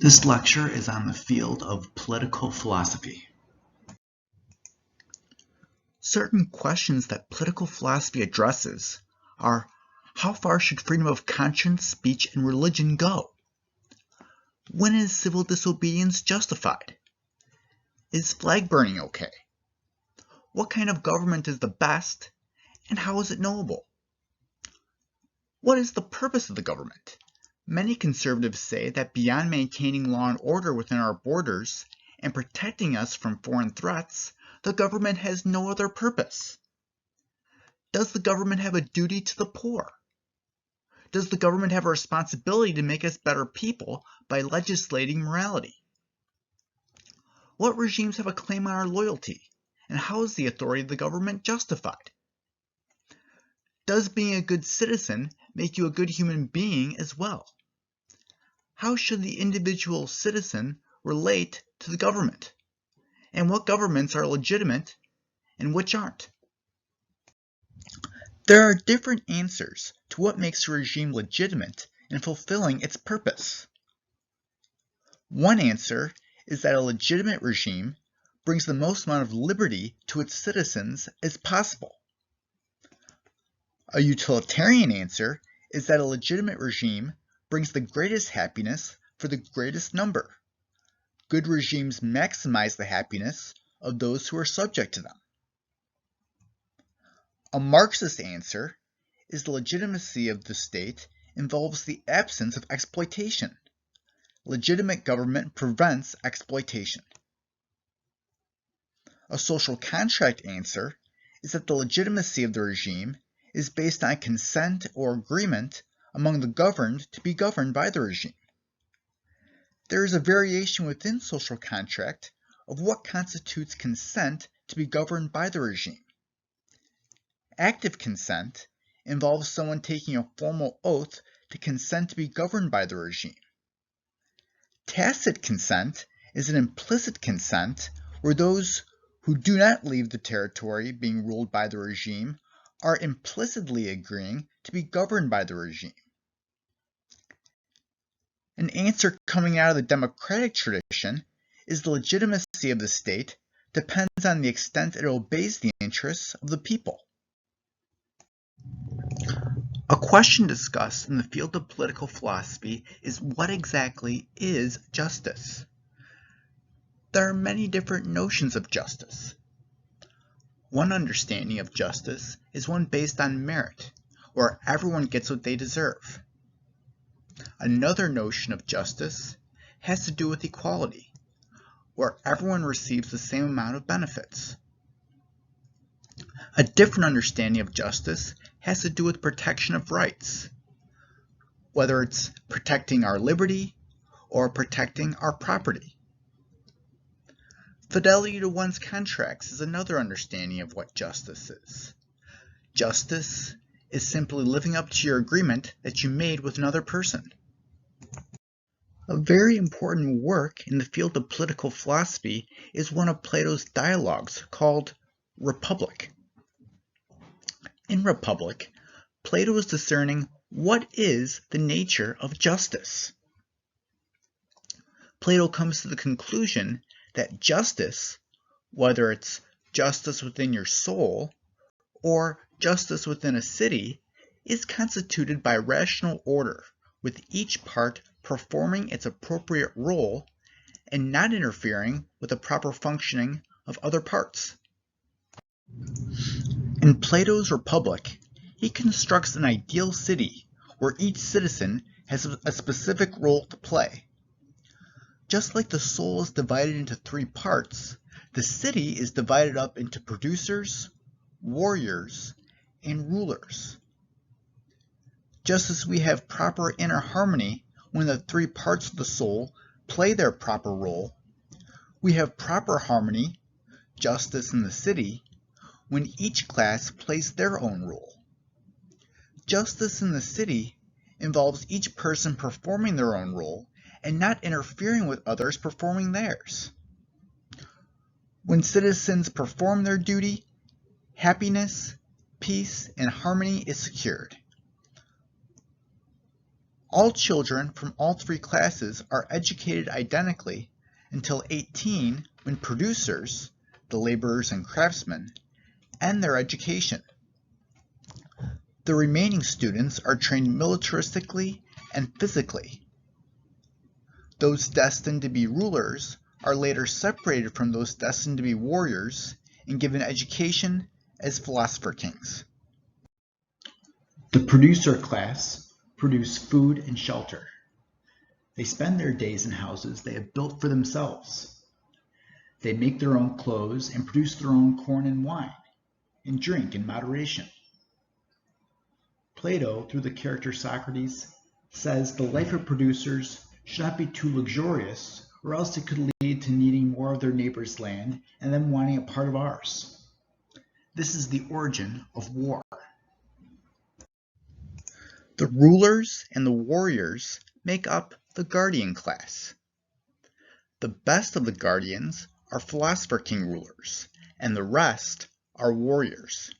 This lecture is on the field of political philosophy. Certain questions that political philosophy addresses are: how far should freedom of conscience, speech, and religion go? When is civil disobedience justified? Is flag burning okay? What kind of government is the best, and how is it knowable? What is the purpose of the government? Many conservatives say that beyond maintaining law and order within our borders and protecting us from foreign threats, the government has no other purpose. Does the government have a duty to the poor? Does the government have a responsibility to make us better people by legislating morality? What regimes have a claim on our loyalty, and how is the authority of the government justified? Does being a good citizen make you a good human being as well? How should the individual citizen relate to the government? And what governments are legitimate and which aren't? There are different answers to what makes a regime legitimate and fulfilling its purpose. One answer is that a legitimate regime brings the most amount of liberty to its citizens as possible. A utilitarian answer is that a legitimate regime brings the greatest happiness for the greatest number. Good regimes maximize the happiness of those who are subject to them. A Marxist answer is the legitimacy of the state involves the absence of exploitation. Legitimate government prevents exploitation. A social contract answer is that the legitimacy of the regime is based on consent or agreement among the governed to be governed by the regime. There is a variation within social contract of what constitutes consent to be governed by the regime. Active consent involves someone taking a formal oath to consent to be governed by the regime. Tacit consent is an implicit consent where those who do not leave the territory being ruled by the regime are implicitly agreeing to be governed by the regime. An answer coming out of the democratic tradition is the legitimacy of the state depends on the extent it obeys the interests of the people. A question discussed in the field of political philosophy is what exactly is justice? There are many different notions of justice. One understanding of justice is one based on merit, where everyone gets what they deserve. Another notion of justice has to do with equality, where everyone receives the same amount of benefits. A different understanding of justice has to do with protection of rights, whether it's protecting our liberty or protecting our property. Fidelity to one's contracts is another understanding of what justice is. Justice is simply living up to your agreement that you made with another person. A very important work in the field of political philosophy is one of Plato's dialogues called Republic. In Republic, Plato is discerning what is the nature of justice. Plato comes to the conclusion that justice, whether it's justice within your soul or justice within a city, is constituted by rational order, with each part performing its appropriate role and not interfering with the proper functioning of other parts. In Plato's Republic, he constructs an ideal city where each citizen has a specific role to play. Just like the soul is divided into three parts, the city is divided up into producers, warriors, and rulers. Just as we have proper inner harmony when the three parts of the soul play their proper role, we have proper harmony, justice in the city, when each class plays their own role. Justice in the city involves each person performing their own role and not interfering with others performing theirs. When citizens perform their duty, happiness, peace, and harmony is secured. All children from all three classes are educated identically until 18, when producers, the laborers and craftsmen, end their education. The remaining students are trained militaristically and physically. Those destined to be rulers are later separated from those destined to be warriors and given education as philosopher kings. The producer class produce food and shelter. They spend their days in houses they have built for themselves. They make their own clothes and produce their own corn and wine, and drink in moderation. Plato, through the character Socrates, says the life of producers should not be too luxurious, or else it could lead to needing more of their neighbor's land and then wanting a part of ours. This is the origin of war. The rulers and the warriors make up the guardian class. The best of the guardians are philosopher king rulers, and the rest are warriors.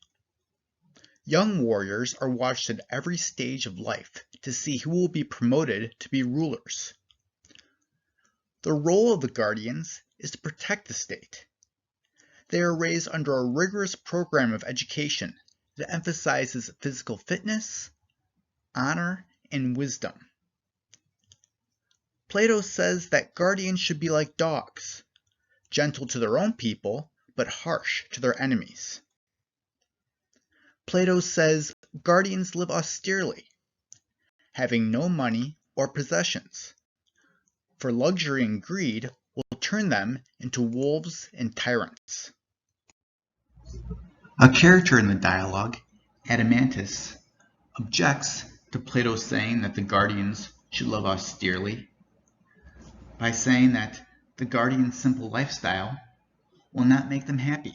Young warriors are watched at every stage of life to see who will be promoted to be rulers. The role of the guardians is to protect the state. They are raised under a rigorous program of education that emphasizes physical fitness, honor, and wisdom. Plato says that guardians should be like dogs, gentle to their own people, but harsh to their enemies. Plato says guardians live austerely, having no money or possessions, for luxury and greed will turn them into wolves and tyrants. A character in the dialogue, Adeimantus, objects to Plato saying that the guardians should live austerely by saying that the guardian's simple lifestyle will not make them happy.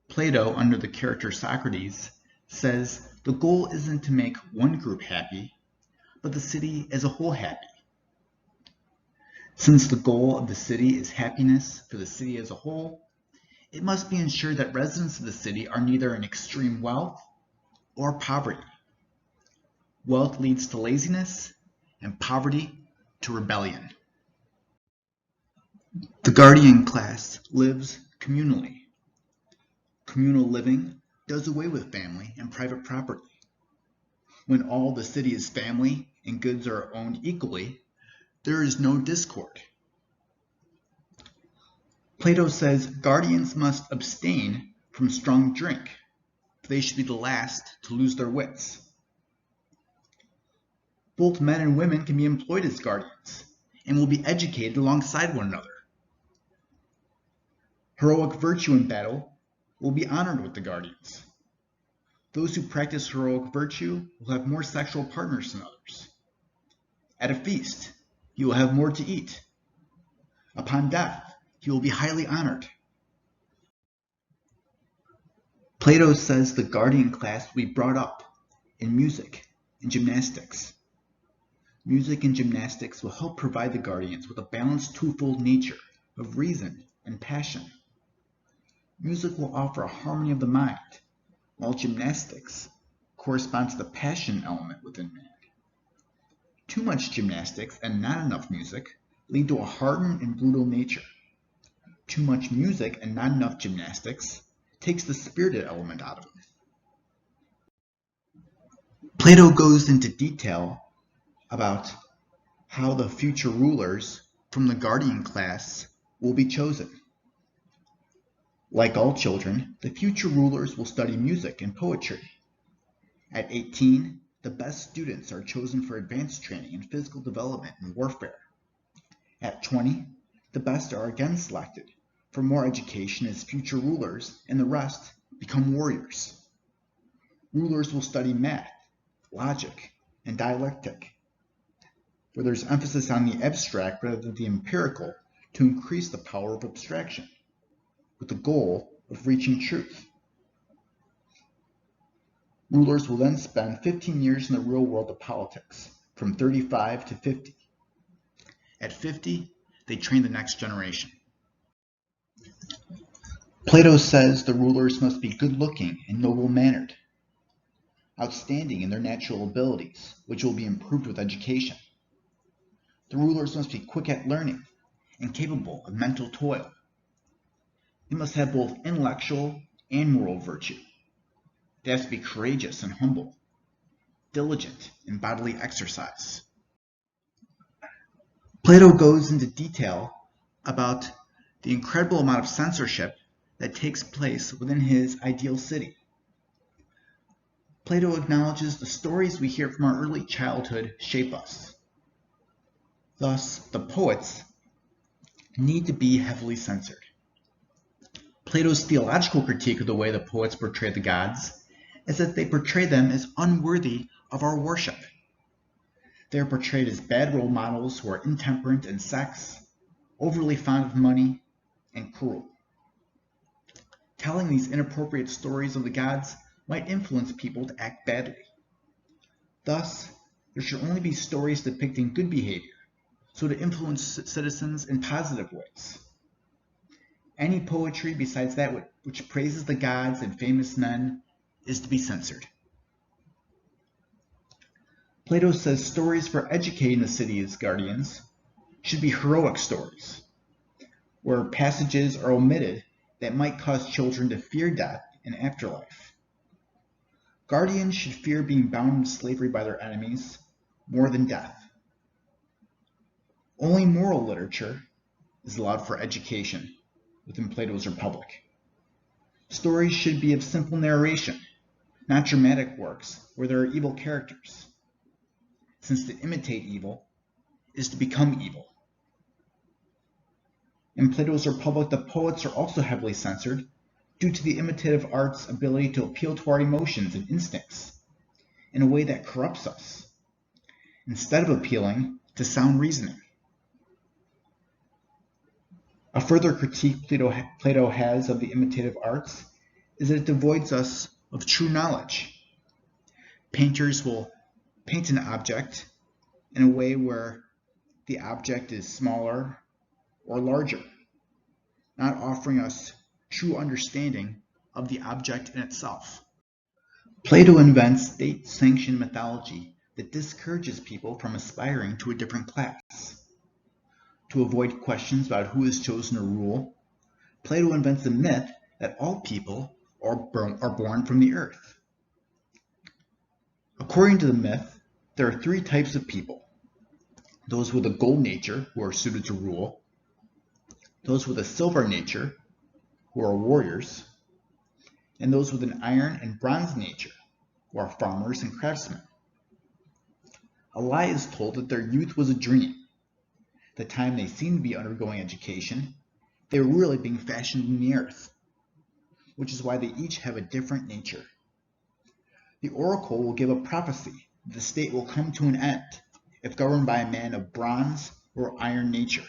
Plato, under the character Socrates, says the goal isn't to make one group happy, but the city as a whole happy. Since the goal of the city is happiness for the city as a whole, it must be ensured that residents of the city are neither in extreme wealth or poverty. Wealth leads to laziness, and poverty to rebellion. The guardian class lives communally. Communal living does away with family and private property. When all the city is family and goods are owned equally, there is no discord. Plato says guardians must abstain from strong drink, for they should be the last to lose their wits. Both men and women can be employed as guardians and will be educated alongside one another. Heroic virtue in battle will be honored with the guardians. Those who practice heroic virtue will have more sexual partners than others. At a feast, he will have more to eat. Upon death, he will be highly honored. Plato says the guardian class will be brought up in music and gymnastics. Music and gymnastics will help provide the guardians with a balanced twofold nature of reason and passion. Music will offer a harmony of the mind, while gymnastics corresponds to the passion element within man. Too much gymnastics and not enough music lead to a hardened and brutal nature. Too much music and not enough gymnastics takes the spirited element out of him. Plato goes into detail about how the future rulers from the guardian class will be chosen. Like all children, the future rulers will study music and poetry. At 18, the best students are chosen for advanced training in physical development and warfare. At 20, the best are again selected for more education as future rulers, and the rest become warriors. Rulers will study math, logic, and dialectic, where there's emphasis on the abstract rather than the empirical to increase the power of abstraction, with the goal of reaching truth. Rulers will then spend 15 years in the real world of politics, from 35 to 50. At 50, they train the next generation. Plato says the rulers must be good-looking and noble-mannered. outstanding in their natural abilities, which will be improved with education. The rulers must be quick at learning and capable of mental toil. They must have both intellectual and moral virtue. They have to be courageous and humble, diligent in bodily exercise. Plato goes into detail about the incredible amount of censorship that takes place within his ideal city. Plato acknowledges the stories we hear from our early childhood shape us. Thus, the poets need to be heavily censored. Plato's theological critique of the way the poets portray the gods is that they portray them as unworthy of our worship. They are portrayed as bad role models who are intemperate in sex, overly fond of money, and cruel. Telling these inappropriate stories of the gods might influence people to act badly. Thus, there should only be stories depicting good behavior, so to influence citizens in positive ways. Any poetry besides that which praises the gods and famous men is to be censored. Plato says stories for educating the city's guardians should be heroic stories, where passages are omitted that might cause children to fear death and afterlife. Guardians should fear being bound into slavery by their enemies more than death. Only moral literature is allowed for education within Plato's Republic. Stories should be of simple narration, not dramatic works where there are evil characters, since to imitate evil is to become evil. In Plato's Republic, the poets are also heavily censored due to the imitative art's ability to appeal to our emotions and instincts in a way that corrupts us, instead of appealing to sound reasoning. A further critique Plato has of the imitative arts is that it devoids us of true knowledge. Painters will paint an object in a way where the object is smaller or larger, not offering us true understanding of the object in itself. Plato invents state-sanctioned mythology that discourages people from aspiring to a different class. To avoid questions about who is chosen to rule, Plato invents a myth that all people are born from the earth. According to the myth, there are three types of people: those with a gold nature, who are suited to rule; those with a silver nature, who are warriors; and those with an iron and bronze nature, who are farmers and craftsmen. A lie is told that their youth was a dream. The time they seemed to be undergoing education, they were really being fashioned in the earth, which is why they each have a different nature. The oracle will give a prophecy that the state will come to an end if governed by a man of bronze or iron nature.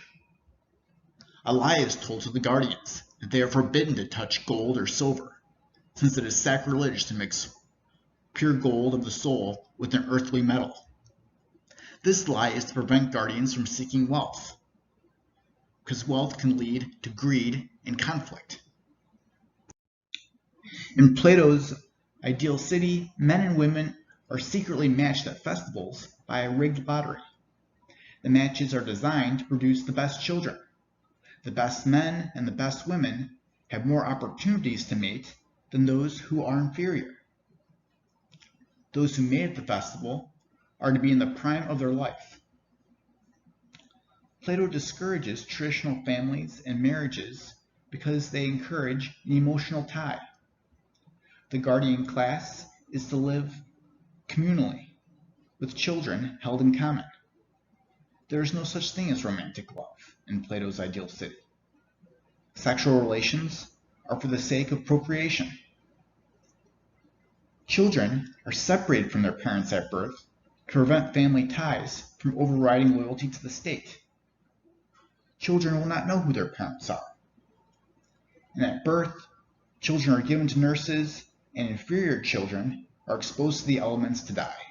A lie is told to the guardians that they are forbidden to touch gold or silver, since it is sacrilege to mix pure gold of the soul with an earthly metal. This lie is to prevent guardians from seeking wealth, because wealth can lead to greed and conflict. In Plato's ideal city, men and women are secretly matched at festivals by a rigged lottery. The matches are designed to produce the best children. The best men and the best women have more opportunities to mate than those who are inferior. Those who mate at the festival are to be in the prime of their life. Plato discourages traditional families and marriages because they encourage an emotional tie. The guardian class is to live communally, with children held in common. There is no such thing as romantic love in Plato's ideal city. Sexual relations are for the sake of procreation. Children are separated from their parents at birth to prevent family ties from overriding loyalty to the state. Children will not know who their parents are. And at birth, children are given to nurses, and inferior children are exposed to the elements to die.